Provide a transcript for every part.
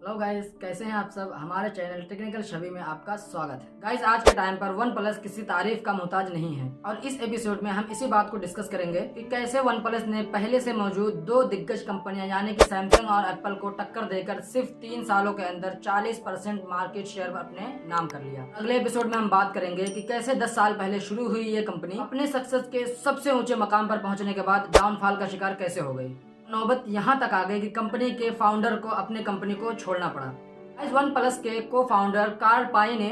Hello guys, कैसे हैं आप सब। हमारे चैनल टेक्निकल छवि में आपका स्वागत है। गाइस, आज के टाइम पर वन प्लस किसी तारीफ का मोहताज नहीं है और इस एपिसोड में हम इसी बात को डिस्कस करेंगे कि कैसे वन प्लस ने पहले से मौजूद दो दिग्गज कंपनियां यानी कि सैमसंग और एप्पल को टक्कर देकर सिर्फ 3 सालों के अंदर 40% मार्केट शेयर अपने नाम कर लिया। अगले एपिसोड में हम बात करेंगे कि कैसे 10 साल पहले शुरू हुई ये कंपनी अपने सक्सेस के सबसे ऊंचे मकाम पर पहुंचने के बाद डाउनफॉल का शिकार कैसे हो गई। नौबत यहाँ तक आ गई कि कंपनी के फाउंडर को अपनी कंपनी को छोड़ना पड़ा। आज वन प्लस के को फाउंडर कार्ल पाई ने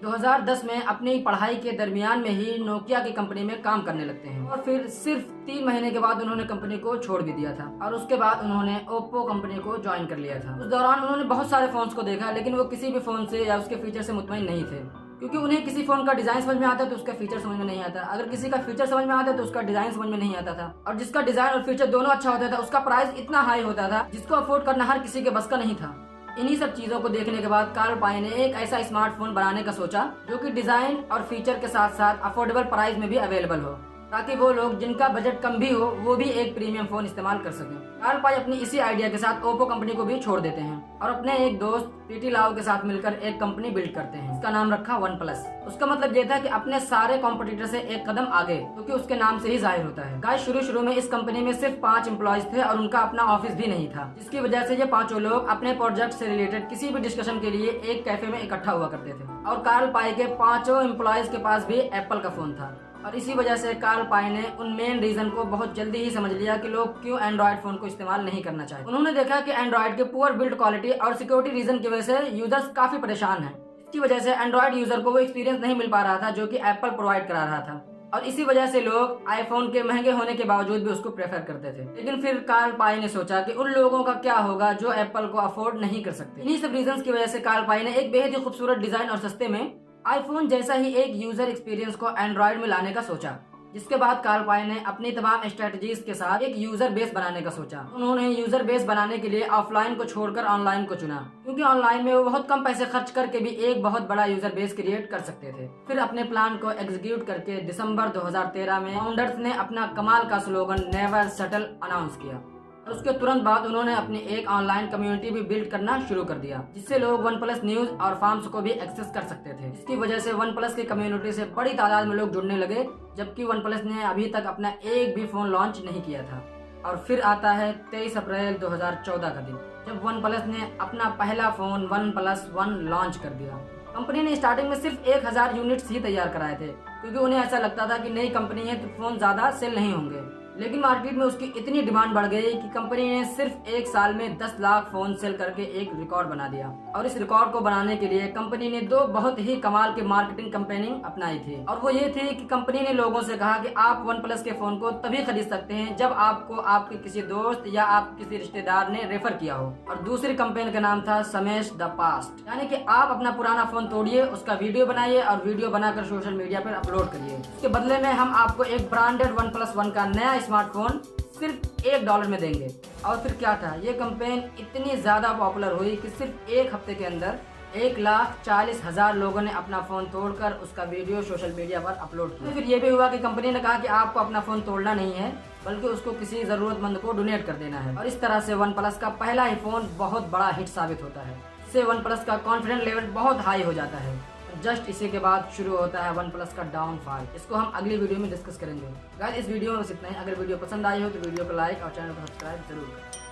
2010 में अपनी पढ़ाई के दरमियान में ही नोकिया की कंपनी में काम करने लगते हैं और फिर सिर्फ 3 महीने के बाद उन्होंने कंपनी को छोड़ भी दिया था और उसके बाद उन्होंने ओप्पो कंपनी को ज्वाइन कर लिया था। उस दौरान उन्होंने बहुत सारे फोन्स को देखा, लेकिन वो किसी भी फोन से या उसके फीचर से मुतमईन नहीं थे, क्योंकि उन्हें किसी फोन का डिजाइन समझ में आता है तो उसका फीचर समझ में नहीं आता। अगर किसी का फीचर समझ में आता है तो उसका डिजाइन समझ में नहीं आता था, और जिसका डिजाइन और फीचर दोनों अच्छा होता था उसका प्राइस इतना हाई होता था जिसको अफोर्ड करना हर किसी के बस का नहीं था। इन्हीं सब चीजों को देखने के बाद कार्ल पाई ने एक ऐसा स्मार्टफोन बनाने का सोचा जो कि डिजाइन और फीचर के साथ साथ अफोर्डेबल प्राइस में भी अवेलेबल हो, ताकि वो लोग जिनका बजट कम भी हो वो भी एक प्रीमियम फोन इस्तेमाल कर सकें। कार्ल पाई अपनी इसी आइडिया के साथ ओप्पो कंपनी को भी छोड़ देते हैं और अपने एक दोस्त पीटी लाओ के साथ मिलकर एक कंपनी बिल्ड करते हैं। इसका नाम रखा वन प्लस। उसका मतलब ये था कि अपने सारे कॉम्पिटिटर से एक कदम आगे, क्योंकि उसके नाम से ही जाहिर होता है। गाइस, शुरू में इस कंपनी में सिर्फ 5 एम्प्लॉयज थे और उनका अपना ऑफिस भी नहीं था, जिसकी वजह से ये पांचों लोग अपने प्रोजेक्ट से रिलेटेड किसी भी डिस्कशन के लिए एक कैफे में इकट्ठा हुआ करते थे। और कार्ल पाई के पांचों एम्प्लॉयज के पास भी एप्पल का फोन था, और इसी वजह से कार्ल पाई ने उन मेन रीजन को बहुत जल्दी ही समझ लिया कि लोग क्यों एंड्रॉइड फोन को इस्तेमाल नहीं करना चाहते। उन्होंने देखा कि एंड्रॉइड के पुअर बिल्ड क्वालिटी और सिक्योरिटी रीजन की वजह से यूजर्स काफी परेशान हैं। इसकी वजह से एंड्रॉइड यूजर को वो एक्सपीरियंस नहीं मिल पा रहा था जो कि एप्पल प्रोवाइड करा रहा था, और इसी वजह से लोग आईफोन के महंगे होने के बावजूद भी उसको प्रेफर करते थे। लेकिन फिर कार्ल पाई ने सोचा कि उन लोगों का क्या होगा जो एप्पल को अफोर्ड नहीं कर सकते। इन्हीं सब रीजन की वजह से कार्ल पाई ने एक बेहद ही खूबसूरत डिजाइन और सस्ते में आईफोन जैसा ही एक यूजर एक्सपीरियंस को एंड्रॉइड में लाने का सोचा, जिसके बाद कार्ल पाई ने अपनी तमाम स्ट्रेटजीज के साथ एक यूजर बेस बनाने का सोचा। उन्होंने यूजर बेस बनाने के लिए ऑफलाइन को छोड़कर ऑनलाइन को चुना, क्योंकि ऑनलाइन में वो बहुत कम पैसे खर्च करके भी एक बहुत बड़ा यूजर बेस क्रिएट कर सकते थे। फिर अपने प्लान को एग्जीक्यूट करके दिसंबर 2013 में फाउंडर्स ने अपना कमाल का स्लोगन नेवर सेटल अनाउंस किया, और उसके तुरंत बाद उन्होंने अपनी एक ऑनलाइन कम्युनिटी भी बिल्ड करना शुरू कर दिया, जिससे लोग वन प्लस न्यूज और फार्म्स को भी एक्सेस कर सकते थे। इसकी वजह से वन प्लस की कम्युनिटी से बड़ी तादाद में लोग जुड़ने लगे, जबकि वन प्लस ने अभी तक अपना एक भी फोन लॉन्च नहीं किया था। और फिर आता है 23 अप्रैल 2014 का दिन, जब वन प्लस ने अपना पहला phone one plus one launch कर दिया। कंपनी ने स्टार्टिंग में सिर्फ 1000 यूनिट्स ही तैयार कराए थे, क्योंकि उन्हें ऐसा लगता था कि नई कंपनी है तो फोन ज्यादा सेल नहीं होंगे। लेकिन मार्केट में उसकी इतनी डिमांड बढ़ गई कि कंपनी ने सिर्फ 1 साल में 10 लाख फोन सेल करके एक रिकॉर्ड बना दिया। और इस रिकॉर्ड को बनाने के लिए कंपनी ने 2 बहुत ही कमाल के मार्केटिंग कैंपेनिंग अपनाई थी, और वो ये थी कि कंपनी ने लोगों से कहा कि आप वन प्लस के फोन को तभी खरीद सकते हैं जब आपको आपके किसी दोस्त या आप किसी रिश्तेदार ने रेफर किया हो। और दूसरी कंपेन का नाम था स्मैश द पास्ट, यानी कि आप अपना पुराना फोन तोड़िए, उसका वीडियो बनाइए और वीडियो बनाकर सोशल मीडिया पर अपलोड करिए। इसके बदले में हम आपको एक ब्रांडेड वन प्लस वन का नया स्मार्टफोन सिर्फ $1 में देंगे। और फिर क्या था, ये कैंपेन इतनी ज्यादा पॉपुलर हुई कि सिर्फ 1 हफ्ते के अंदर 1,40,000 लोगों ने अपना फोन तोड़कर उसका वीडियो सोशल मीडिया पर अपलोड किया। फिर ये भी हुआ कि कंपनी ने कहा कि आपको अपना फोन तोड़ना नहीं है, बल्कि उसको किसी जरूरतमंद को डोनेट कर देना है। और इस तरह से वन प्लस का पहला ही फोन बहुत बड़ा हिट साबित होता है। इससे वन प्लस का कॉन्फिडेंस लेवल बहुत हाई हो जाता है। जस्ट इसी के बाद शुरू होता है वन प्लस का डाउनफॉल। इसको हम अगली वीडियो में डिस्कस करेंगे। गाइस, इस वीडियो में बस इतना ही। अगर वीडियो पसंद आई हो तो वीडियो को लाइक और चैनल को सब्सक्राइब जरूर करें।